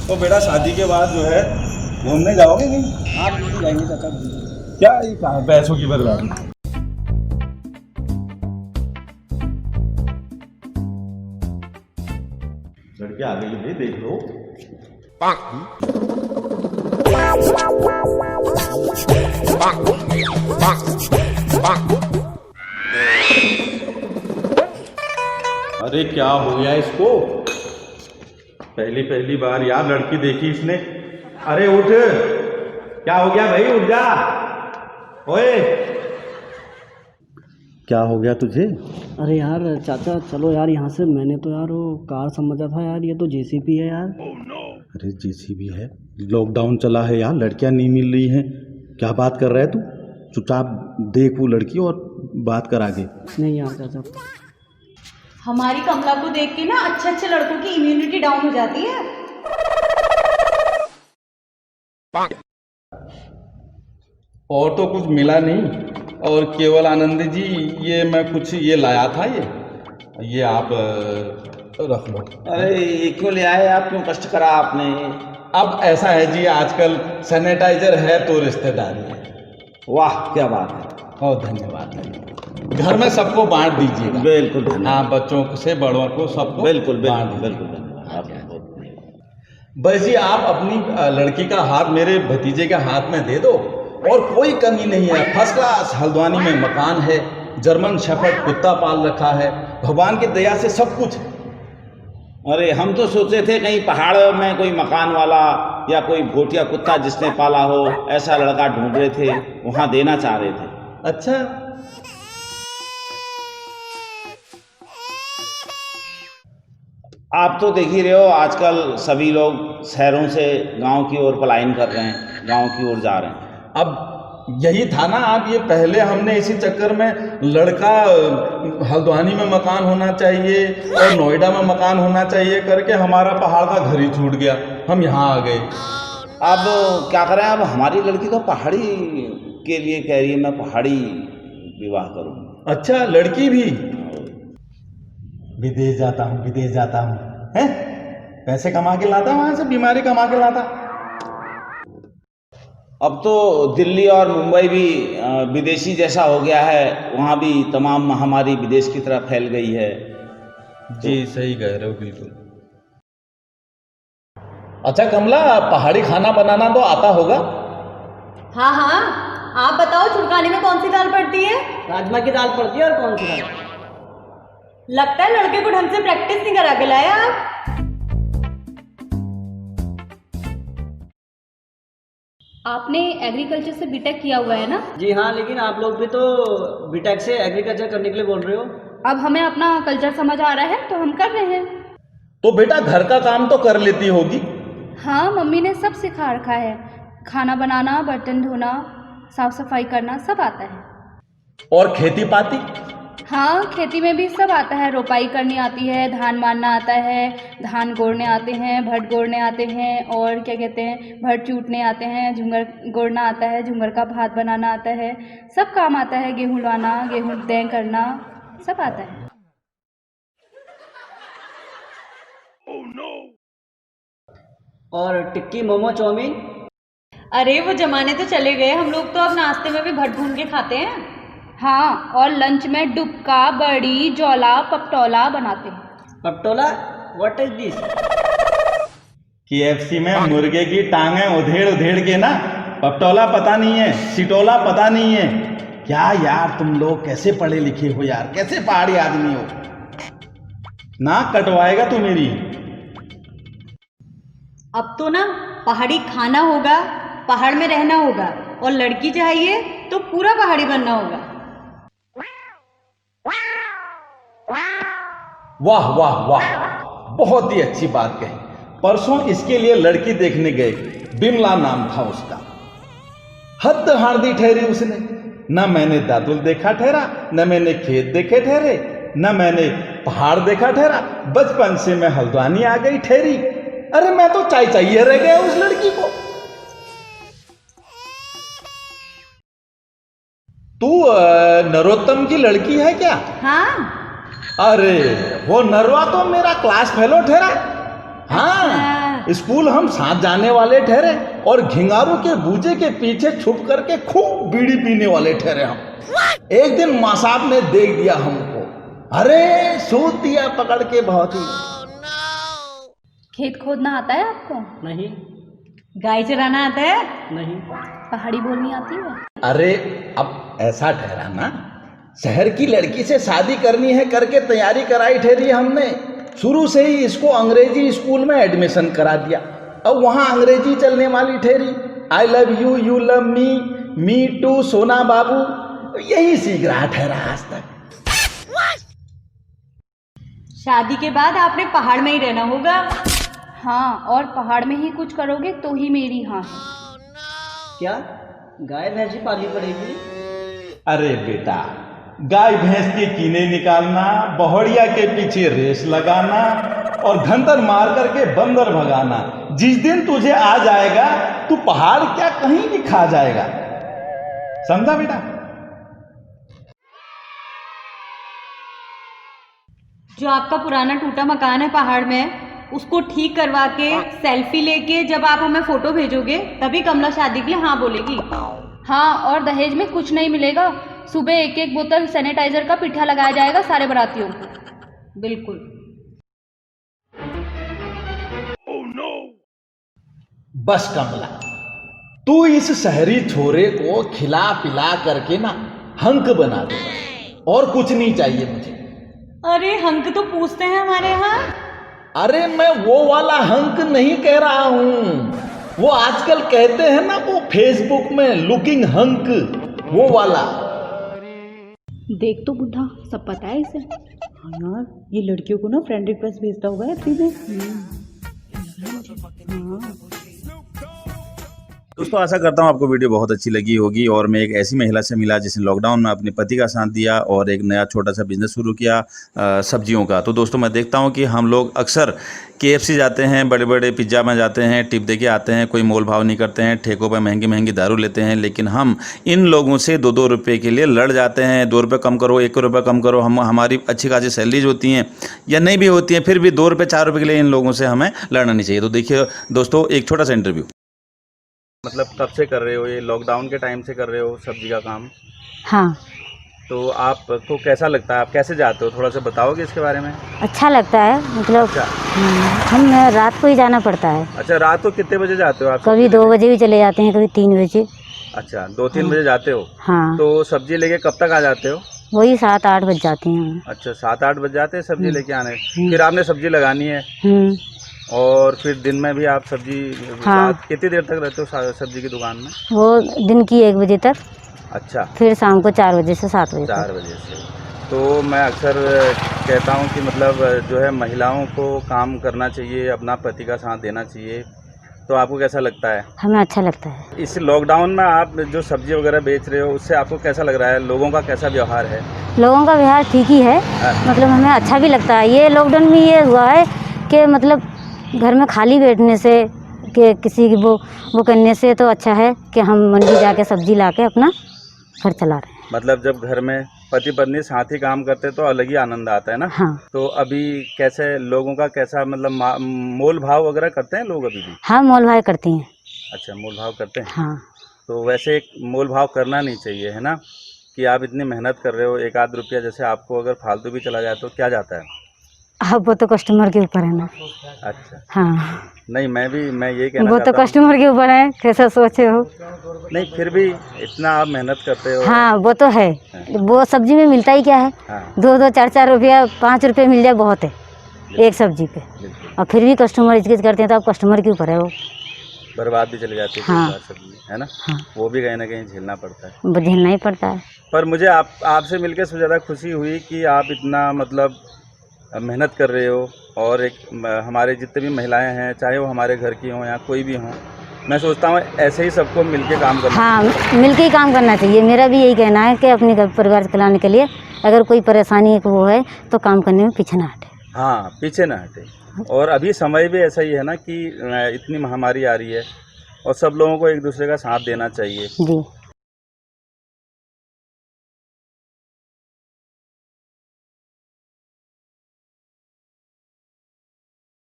तो बेटा शादी के बाद जो है घूमने जाओगे कहीं? आप बिल्कुल जाएंगे चाचा। क्या ये कहा पैसों की बर्बादी। लड़के आ गई भाई, देख लो। अरे क्या हो गया इसको? पहली बार यार लड़की देखी इसने। अरे उठ, क्या हो गया भाई? उठ जा। ओए क्या हो गया तुझे? अरे यार चाचा चलो यार यहाँ से। मैंने तो यार वो कार समझा था यार, ये तो जेसीबी है यार। अरे जेसीबी है? लॉकडाउन चला है यार, लड़कियां नहीं मिल रही हैं। क्या बात कर रहा है तू? चुपचाप देख वो लड़की और बात कर आगे। नहीं यार चाचा। हमारी कमला को देख के ना अच्छे अच्छे लड़कों की इम्यूनिटी डाउन हो जाती है। और तो कुछ मिला नहीं, और केवल आनंद जी ये मैं कुछ ये लाया था, ये आप रख लो। अरे ये क्यों ले आए आप? क्यों कष्ट करा आपने? अब ऐसा है जी, आजकल सैनिटाइजर है तो रिश्तेदारी है। वाह क्या बात है। बहुत धन्यवाद। घर में सबको बांट दीजिएगा। बिल्कुल धन्यवाद। हाँ, बच्चों से बड़ों को सबको बिल्कुल बांट बिल्कुल दीजिए। बिल्कुल धन्यवाद। आपका बहुत धन्यवाद। बस जी आप अपनी लड़की का हाथ मेरे भतीजे के हाथ में दे दो, और कोई कमी नहीं है। फर्स्ट क्लास हल्द्वानी में मकान है, जर्मन शेफर्ड कुत्ता पाल रखा है, भगवान की दया से सब कुछ है। अरे हम तो सोचे थे कहीं पहाड़ में कोई मकान वाला या कोई भोटिया कुत्ता जिसने पाला हो, ऐसा लड़का ढूंढ रहे थे, वहां देना चाह रहे थे। अच्छा, आप तो देख ही रहे हो आजकल सभी लोग शहरों से गांव की ओर पलायन कर रहे हैं, गांव की ओर जा रहे हैं। अब यही था ना आप, ये पहले हमने इसी चक्कर में लड़का हल्द्वानी में मकान होना चाहिए और नोएडा में मकान होना चाहिए करके हमारा पहाड़ का घर ही छूट गया, हम यहाँ आ गए। अब क्या करें? अब हमारी लड़की तो पहाड़ी के लिए कह रही है, मैं पहाड़ी विवाह करूँ। अच्छा, लड़की भी? विदेश जाता हूँ हैं, पैसे कमा के लाता, वहां से बीमारी कमा के लाता। अब तो दिल्ली और मुंबई भी विदेशी जैसा हो गया है, वहाँ भी तमाम महामारी विदेश की तरफ फैल गई है। जी सही कह रहे हो, बिल्कुल। अच्छा कमला, पहाड़ी खाना बनाना तो आता होगा? हाँ हाँ, आप बताओ छुड़काने में कौन सी दाल पड़ती है? राजमा की दाल पड़ती है। और कौन सी दाल? लगता है लड़के को ढंग से प्रैक्टिस नहीं करा के लाया आप। आपने एग्रीकल्चर से बीटेक किया हुआ है ना? जी हाँ, लेकिन आप लोग भी तो बीटेक से एग्रीकल्चर करने के लिए बोल रहे हो। अब हमें अपना कल्चर समझ आ रहा है तो हम कर रहे हैं। तो बेटा घर का काम तो कर लेती होगी? हाँ, मम्मी ने सब सिखा रखा है। खाना बनाना, बर्तन धोना, साफ सफाई करना सब आता है। और खेती पाती? हाँ, खेती में भी सब आता है। रोपाई करनी आती है, धान मारना आता है, धान गोड़ने आते हैं, भट गोड़ने आते हैं, और क्या कहते हैं, भट चूटने आते हैं, झुंगर गोड़ना आता है, झुंगर का भात बनाना आता है, सब काम आता है। गेहूँ लाना, गेहूँ तय करना, सब आता है। और टिक्की, मोमो, चाउमीन? अरे वो जमाने तो चले गए, हम लोग तो अब नाश्ते में भी भट भून के खाते हैं। हाँ, और लंच में डुबका, बड़ी, जौला, पपटौला बनाते हैं। पपटोला? What is this? KFC में मुर्गे की टांगें उधेड़ उधेड़ के ना, पपटौला पता नहीं है, सिटोला पता नहीं है। क्या यार तुम लोग कैसे पढ़े लिखे हो यार, कैसे पहाड़ी आदमी हो? नाक कटवाएगा तू मेरी। अब तो ना पहाड़ी खाना होगा, पहाड़ में रहना होगा, और लड़की चाहिए तो पूरा पहाड़ी बनना होगा। वाह वाह वाह, बहुत ही अच्छी बात कही। परसों इसके लिए लड़की देखने गए, बिमला नाम था उसका। हद हार्दी ठहरी उसने। न मैंने दादुल देखा ठहरा, न मैंने खेत देखे ठहरे, न मैंने पहाड़ देखा ठहरा। बचपन से मैं हल्द्वानी आ गई ठहरी। अरे मैं तो चाहिए रह गया उस लड़की को। तू नरोत्तम की लड़की है क्या? हाँ। अरे वो नरवा तो मेरा क्लास फेलो ठहरा। हाँ, स्कूल हम साथ जाने वाले ठहरे और घिंगारू के बूजे के पीछे छुप करके खूब बीड़ी पीने वाले ठहरे हम। एक दिन माँ साहब ने देख दिया हमको, अरे सूत दिया पकड़ के बहुत ही। खेत खोदना आता है आपको? नहीं गाय चराना आता है? नहीं। पहाड़ी बोलनी आती है? अरे अब ऐसा ठहरा ना, शहर की लड़की से शादी करनी है करके तैयारी कराई ठहरी हमने। शुरू से ही इसको अंग्रेजी स्कूल में एडमिशन करा दिया। अब वहाँ अंग्रेजी चलने वाली ठहरी। I love you, you love me too, सोना बाबू, यही सीख रहा ठहरा आज तक। शादी के बाद आपने पहाड़ में ही रहना होगा। हाँ, और पहाड़ में ही कुछ करोगे तो ही मेरी हाँ है। क्या गाय भैंसी पालनी पड़ेगी? अरे बेटा, गाय भैंस के कीने निकालना, बहड़िया के पीछे रेस लगाना और घंटर मार करके बंदर भगाना, जिस दिन तुझे आ जाएगा तू पहाड़ क्या कहीं भी खा जाएगा। समझा बेटा? जो आपका पुराना टूटा मकान है पहाड़ में, उसको ठीक करवा के सेल्फी लेके जब आप हमें फोटो भेजोगे तभी कमला शादी के लिए हाँ बोलेगी। हाँ, और दहेज में कुछ नहीं मिलेगा। सुबह एक एक बोतल सैनिटाइजर का पिट्ठा लगाया जाएगा सारे बारातियों को। बिल्कुल। बस कमला, तू इस शहरी छोरे को खिला पिला करके ना हंक बना दे, और कुछ नहीं चाहिए मुझे। अरे हंक तो पूछते हैं हमारे यहाँ। अरे मैं वो वाला हंक नहीं कह रहा हूं, वो आजकल कहते हैं ना वो फेसबुक में लुकिंग हंक, वो वाला। देख तो बुढ़ा, सब पता है इसे। हाँ यार, ये लड़कियों को ना फ्रेंड रिक्वेस्ट भेजता होगा एफबी में। दोस्तों, आशा करता हूँ आपको वीडियो बहुत अच्छी लगी होगी। और मैं एक ऐसी महिला से मिला जिसने लॉकडाउन में अपने पति का साथ दिया और एक नया छोटा सा बिजनेस शुरू किया सब्जियों का। तो दोस्तों, मैं देखता हूँ कि हम लोग अक्सर KFC जाते हैं, बड़े बड़े पिज्ज़ा में जाते हैं, टिप दे के आते हैं, कोई मोल भाव नहीं करते हैं, ठेकों पर महंगी महंगी दारू लेते हैं। लेकिन हम इन लोगों से 2-2 रुपये के लिए लड़ जाते हैं। 2 रुपये कम करो, 1 रुपये कम करो। हमारी अच्छी खासी सैलरीज होती हैं या नहीं भी होती हैं, फिर भी 2 रुपये 4 रुपये के लिए इन लोगों से हमें लड़ना नहीं चाहिए। तो देखिए दोस्तों, एक छोटा सा इंटरव्यू। मतलब कब से कर रहे हो ये? लॉकडाउन के टाइम से कर रहे हो सब्जी का काम? हाँ। तो आपको कैसा लगता है? आप कैसे जाते हो, थोड़ा सा बताओगे इसके बारे में? अच्छा लगता है, मतलब अच्छा। हम रात को ही जाना पड़ता है। अच्छा, रात को कितने बजे जाते हो आप? कभी 2 बजे भी चले जाते हैं, कभी 3 बजे। अच्छा, 2-3 बजे जाते हो? हाँ। तो सब्जी लेके कब तक आ जाते हो? वही 7-8 बज जाते हैं। अच्छा, 7-8 बज जाते हैं सब्जी लेके आने। फिर आपने सब्जी लगानी है और फिर दिन में भी आप सब्जी हाँ। कितनी देर तक रहते हो सब्जी की दुकान में? वो दिन की 1 बजे तक। अच्छा। फिर शाम को 4 बजे से 7 बजे 4 बजे से। तो मैं अक्सर कहता हूँ कि मतलब जो है महिलाओं को काम करना चाहिए, अपना पति का साथ देना चाहिए। तो आपको कैसा लगता है? हमें अच्छा लगता है। इस लॉकडाउन में आप जो सब्जी वगैरह बेच रहे हो, उससे आपको कैसा लग रहा है? लोगों का कैसा व्यवहार है? लोगों का व्यवहार ठीक ही है, मतलब हमें अच्छा भी लगता है। ये लॉकडाउन में ये हुआ है कि मतलब घर में खाली बैठने से कि किसी की वो करने से तो अच्छा है कि हम मंडी जाके सब्जी लाके अपना घर चला रहे हैं। मतलब जब घर में पति पत्नी साथ ही काम करते तो अलग ही आनंद आता है ना? हाँ। तो अभी कैसे लोगों का कैसा मतलब मोल भाव वगैरह करते हैं लोग अभी भी? हाँ, मोल भाव करते हैं। अच्छा, मोल भाव करते हैं। हाँ। तो वैसे एक मोल भाव करना नहीं चाहिए, है ना? कि आप इतनी मेहनत कर रहे हो, 1-8 रुपया जैसे आपको अगर फालतू भी चला जाए तो क्या जाता है? अब वो तो कस्टमर के ऊपर है ना। अच्छा। हाँ। नहीं, मैं ये कहना वो तो चाहता हूँ। कस्टमर के ऊपर है, कैसा सोचे हो। नहीं, फिर भी इतना आप मेहनत करते हो। हाँ, वो तो है। वो सब्जी में मिलता ही क्या है? हाँ। 2-2, 4-4 रुपया, 5 रुपये मिल जाए बहुत है एक सब्जी पे। और फिर भी कस्टमर इचकिच करते हैं तो अब कस्टमर के ऊपर है वो। बर्बाद भी चले जाती है हाँ। सब्जी, है ना? हाँ। वो भी कहीं ना कहीं झेलना पड़ता है। वो झेलना ही पड़ता है। पर मुझे आपसे मिलकर सबसे ज़्यादा खुशी हुई कि आप इतना मतलब मेहनत कर रहे हो। और एक हमारे जितने भी महिलाएं हैं, चाहे वो हमारे घर की हों या कोई भी हों, मैं सोचता हूँ ऐसे ही सबको मिलके काम करना। हाँ, मिलके ही काम करना चाहिए। मेरा भी यही कहना है कि अपने घर परिवार चलाने के लिए अगर कोई परेशानी वो है तो काम करने में पीछे ना हटे। हाँ, पीछे ना हटे। और अभी समय भी ऐसा ही है ना कि इतनी महामारी आ रही है और सब लोगों को एक दूसरे का साथ देना चाहिए। जी।